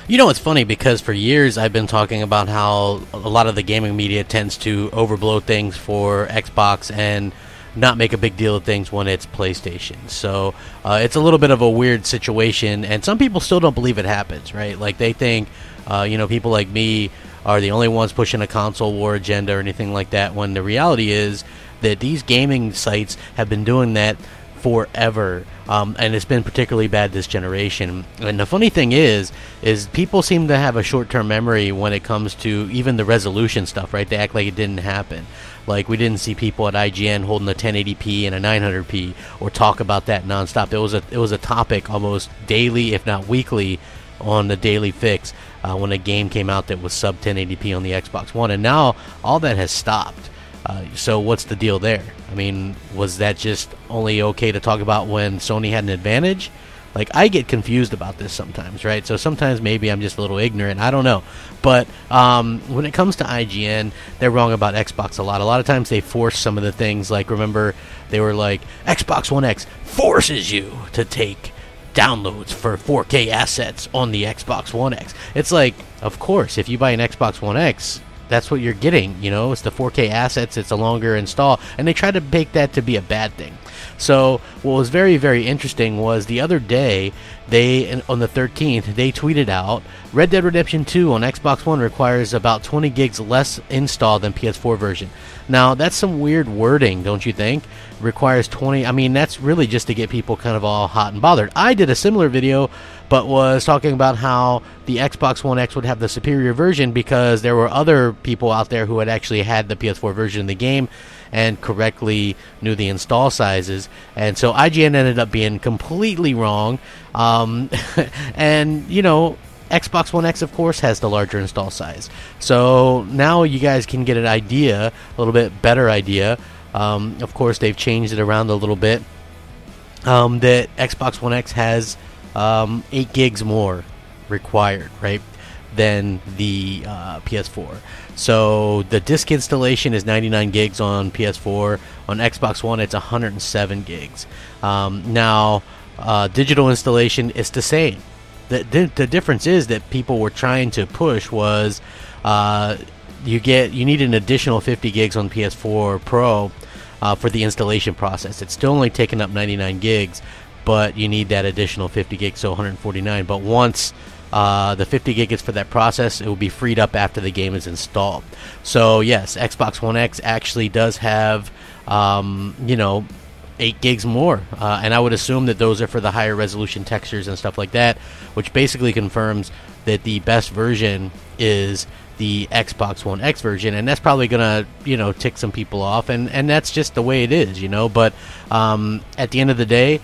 You know, it's funny because for years I've been talking about how a lot of the gaming media tends to overblow things for Xbox and not make a big deal of things when it's PlayStation. So it's a little bit of a weird situation, and some people still don't believe it happens, right? Like they think, people like me are the only ones pushing a console war agenda or anything like that, when the reality is that these gaming sites have been doing that forever, and it's been particularly bad this generation. And the funny thing is people seem to have a short-term memory when it comes to even the resolution stuff, right? They act like it didn't happen. Like we didn't see people at IGN holding a 1080p and a 900p or talk about that nonstop. It was a topic almost daily, if not weekly, on the Daily Fix when a game came out that was sub 1080p on the Xbox One, and now all that has stopped. So what's the deal there? I mean, was that just only okay to talk about when Sony had an advantage? Like, I get confused about this sometimes, right? So sometimes maybe I'm just a little ignorant. I don't know. But when it comes to IGN, they're wrong about Xbox a lot. A lot of times they force some of the things. Like, remember, they were like, Xbox One X forces you to take downloads for 4K assets on the Xbox One X. It's like, of course, if you buy an Xbox One X, that's what you're getting, it's the 4K assets, it's a longer install, and they try to make that to be a bad thing. So what was very, very interesting was the other day, on the 13th, they tweeted out, Red Dead Redemption 2 on Xbox One requires about 20 gigs less install than PS4 version. Now, that's some weird wording, don't you think? Requires 20, I mean, that's really just to get people kind of all hot and bothered. I did a similar video, but was talking about how the Xbox One X would have the superior version because there were other people out there who had actually had the PS4 version of the game and correctly knew the install sizes, and so IGN ended up being completely wrong. And Xbox One X, of course, has the larger install size. So now you guys can get an idea, a little bit better idea. Of course, they've changed it around a little bit. That Xbox One X has 8 gigs more required, right, than the PS4. So the disk installation is 99 gigs on PS4. On Xbox One, it's 107 gigs. Now, digital installation is the same. The difference is that people were trying to push was you need an additional 50 gigs on PS4 Pro for the installation process. It's still only taking up 99 gigs, but you need that additional 50 gigs, so 149. But once the 50 gig is for that process, it will be freed up after the game is installed. So yes, Xbox One X actually does have 8 gigs more, and I would assume that those are for the higher resolution textures and stuff like that, which basically confirms that the best version is the Xbox One X version, and that's probably gonna tick some people off, and that's just the way it is, but at the end of the day,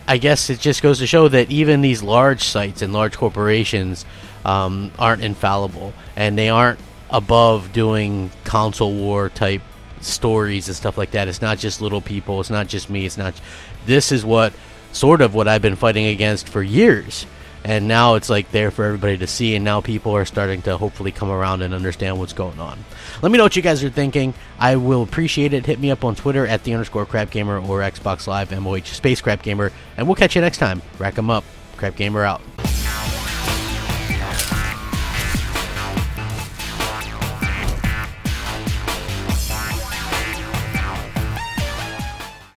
I guess it just goes to show that even these large sites and large corporations aren't infallible, and they aren't above doing console war type stories and stuff like that. It's not just little people, it's not just me, this is what I've been fighting against for years, and now it's like there for everybody to see, and now people are starting to hopefully come around and understand what's going on. Let me know what you guys are thinking. I will appreciate it. Hit me up on Twitter at @the_Crapgamer or Xbox Live MOH Crapgamer, and we'll catch you next time. Rack 'em up. Crapgamer out.